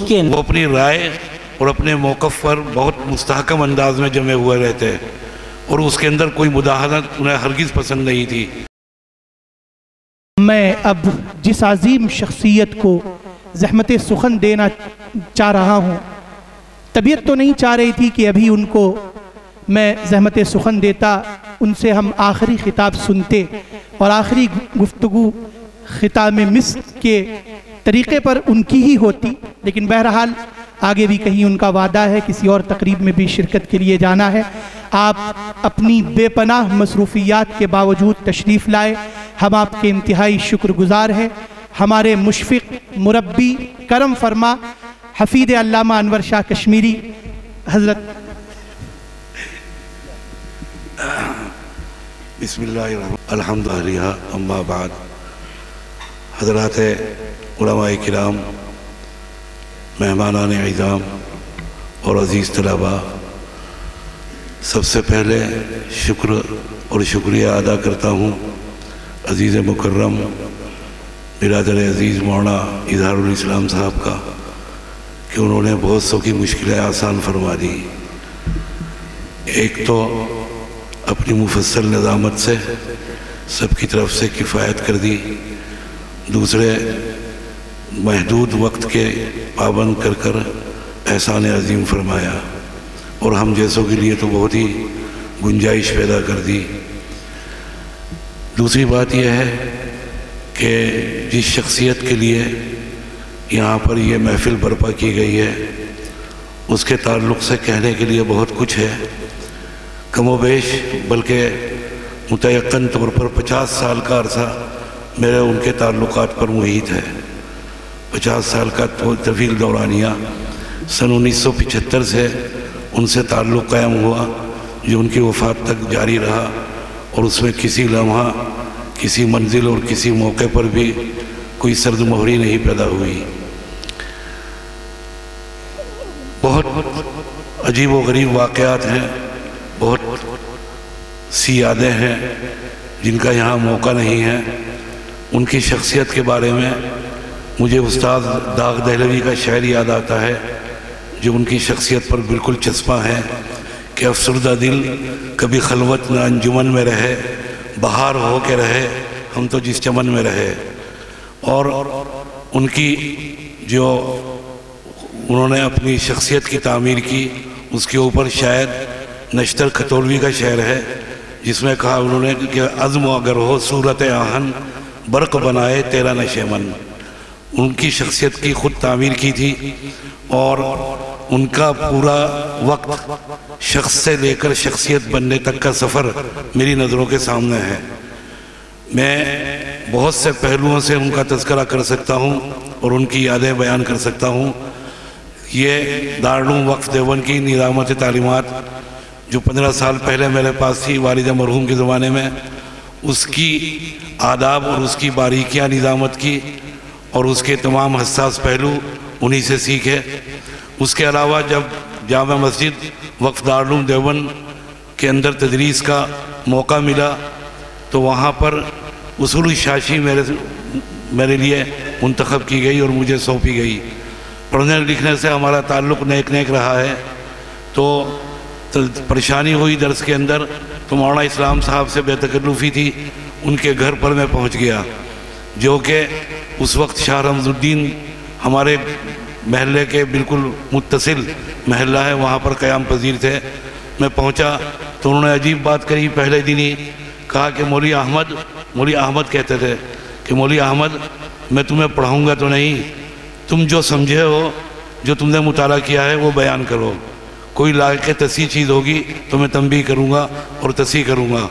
وہ اپنی رائے اور اپنے موقف پر بہت مستحکم انداز میں جمے ہوئے رہتے اور اس کے اندر کوئی مداہنت انہیں ہرگز پسند نہیں تھی۔ میں اب جس عظیم شخصیت کو زحمت سخن دینا چاہ رہا ہوں، طبیعت تو نہیں چاہ رہی تھی کہ ابھی ان کو میں زحمت سخن دیتا، ان سے ہم آخری خطاب سنتے اور آخری گفتگو ختام مسک کے طریقے پر ان کی ہی ہوتی، لیکن بہرحال آگے بھی کہیں ان کا وعدہ ہے کسی اور تقریب میں بھی شرکت کے لیے جانا ہے۔ آپ اپنی بے پناہ مصروفیات کے باوجود تشریف لائے، ہم آپ کے انتہائی شکر گزار ہیں۔ ہمارے مشفق، مربی، کرم فرما حفیظ علامہ انور شاہ کشمیری حضرت۔ بسم اللہ الرحمن الحمدللہ اما بعد، حضرات علماء کرام، مہمانان اعظام اور عزیز طلباء، سب سے پہلے شکر اور شکریہ ادا کرتا ہوں عزیز مکرم برادر عزیز مولانا اظہار الاسلام صاحب کا کہ انہوں نے بہت سو کی مشکلیں آسان فرما دی۔ ایک تو اپنی مفصل نظامت سے سب کی طرف سے کفایت کر دی، دوسرے محدود وقت کے پابند کر کر احسان عظیم فرمایا اور ہم جیسوں کے لیے تو بہت ہی گنجائش پیدا کر دی۔ دوسری بات یہ ہے کہ جس شخصیت کے لیے یہاں پر یہ محفل برپا کی گئی ہے اس کے تعلق سے کہنے کے لیے بہت کچھ ہے، کم و بیش، بلکہ متیقن طور پر 50 سال کا عرصہ میرے ان کے تعلقات پر محیط ہے۔ 50 سال کا طویل دورانیہ، سن 1975 سے ان سے تعلق قائم ہوا جو ان کی وفات تک جاری رہا، اور اس میں کسی لمحہ، کسی منزل اور کسی موقع پر بھی کوئی سرد مہری نہیں پیدا ہوئی۔ بہت عجیب و غریب واقعات ہیں، بہت سی یادیں ہیں جن کا یہاں موقع نہیں ہے۔ ان کی شخصیت کے بارے میں مجھے استاد داغ دہلوی کا شعر یاد آتا ہے جو ان کی شخصیت پر بالکل چسپاں ہے کہ افسردہ دل کبھی خلوت نہ انجمن میں رہے، بہار ہو کے رہے ہم تو جس چمن میں رہے۔ اور ان کی جو انہوں نے اپنی شخصیت کی تعمیر کی، اس کے اوپر شاید نشتر کھتولوی کا شعر ہے جس میں کہا انہوں نے کہ عزم اگر ہو صورت آہن برق بنائے تیرا نشیمن۔ ان کی شخصیت کی خود تعمیر کی تھی اور ان کا پورا وقت شخص سے لے کر شخصیت بننے تک کا سفر میری نظروں کے سامنے ہے۔ میں بہت سے پہلوؤں سے ان کا تذکرہ کر سکتا ہوں اور ان کی یادیں بیان کر سکتا ہوں۔ یہ دارالعلوم وقف دیوبند کی نظامت تعلیمات جو 15 سال پہلے میرے پاس تھی والد مرحوم کے زمانے میں، اس کی آداب اور اس کی باریکیاں نظامت کی اور اس کے تمام حساس پہلو انہی سے سیکھے۔ اس کے علاوہ جب جامع مسجد وقف دارالعلوم دیوبند کے اندر تدریس کا موقع ملا تو وہاں پر اصول الشاشی میرے لیے منتخب کی گئی اور مجھے سونپی گئی۔ پڑھنے لکھنے سے ہمارا تعلق نیک رہا ہے، تو پریشانی ہوئی درس کے اندر تو مولانا اسلام صاحب سے بے تکلفی تھی، ان کے گھر پر میں پہنچ گیا جو کہ اس وقت شاہ رمز الدین ہمارے محلے کے بالکل متصل محلہ ہے، وہاں پر قیام پذیر تھے۔ میں پہنچا تو انہوں نے عجیب بات کہی، پہلے دن ہی کہا کہ مولوی احمد کہتے تھے کہ مولوی احمد میں تمہیں پڑھاؤں گا تو نہیں، تم جو سمجھے ہو، جو تم نے مطالعہ کیا ہے وہ بیان کرو، کوئی لائق تصحیح چیز ہوگی تو میں تنبیہ کروں گا اور تصحیح کروں گا۔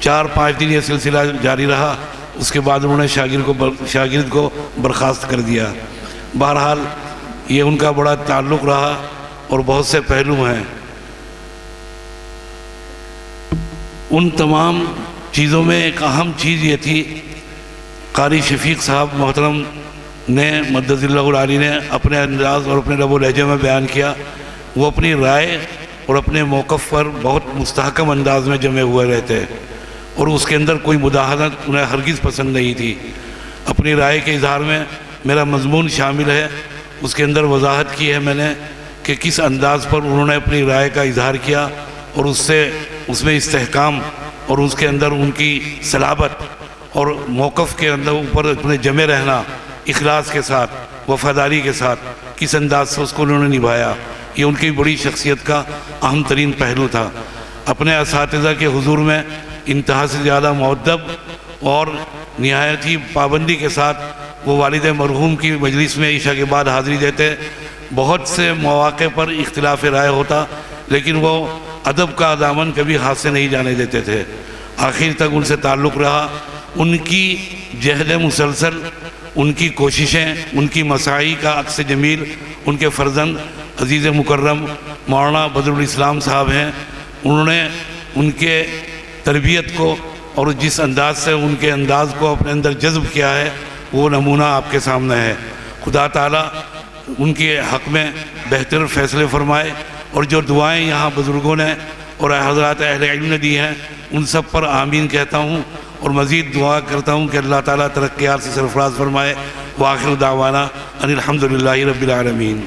4-5 دن یہ سلسلہ جاری رہا، اس کے بعد انہوں نے شاگرد کو برخاست کر دیا۔ بہرحال یہ ان کا بڑا تعلق رہا اور بہت سے پہلو ہیں۔ ان تمام چیزوں میں ایک اہم چیز یہ تھی، قاری شفیق صاحب محترم نے مدد اللہ العالی نے اپنے انداز اور اپنے لب و لہجے میں بیان کیا، وہ اپنی رائے اور اپنے موقف پر بہت مستحکم انداز میں جمے ہوئے رہتے اور اس کے اندر کوئی مداہنت انہیں ہرگز پسند نہیں تھی۔ اپنی رائے کے اظہار میں میرا مضمون شامل ہے اس کے اندر وضاحت کی ہے میں نے کہ کس انداز پر انہوں نے اپنی رائے کا اظہار کیا اور اس میں استحکام اور اس کے اندر ان کی صلابت اور موقف کے اندر اوپر اپنے جمے رہنا اخلاص کے ساتھ وفاداری کے ساتھ کس انداز سے اس کو انہوں نے نبھایا، یہ ان کی بڑی شخصیت کا اہم ترین پہلو تھا۔ اپنے اساتذہ کے حضور میں انتہا سے زیادہ مؤدب اور نہایت ہی پابندی کے ساتھ وہ والد مرحوم کی مجلس میں عشاء کے بعد حاضری دیتے۔ بہت سے مواقع پر اختلاف رائے ہوتا لیکن وہ ادب کا دامن کبھی ہاتھ سے نہیں جانے دیتے تھے، آخر تک ان سے تعلق رہا۔ ان کی جہد مسلسل، ان کی کوششیں، ان کی مساعی کا عکس جمیل ان کے فرزند عزیز مکرم مولانا بدر الاسلام صاحب ہیں۔ انہوں نے ان کے تربیت کو اور جس انداز سے ان کے انداز کو اپنے اندر جذب کیا ہے وہ نمونہ آپ کے سامنے ہے۔ خدا تعالیٰ ان کے حق میں بہتر فیصلے فرمائے، اور جو دعائیں یہاں بزرگوں نے اور حضرات اہل علم نے دی ہیں ان سب پر آمین کہتا ہوں، اور مزید دعا کرتا ہوں کہ اللہ تعالیٰ ترقیات سے سرفراز فرمائے۔ وآخر دعوانا ان الحمدللہ رب العالمین۔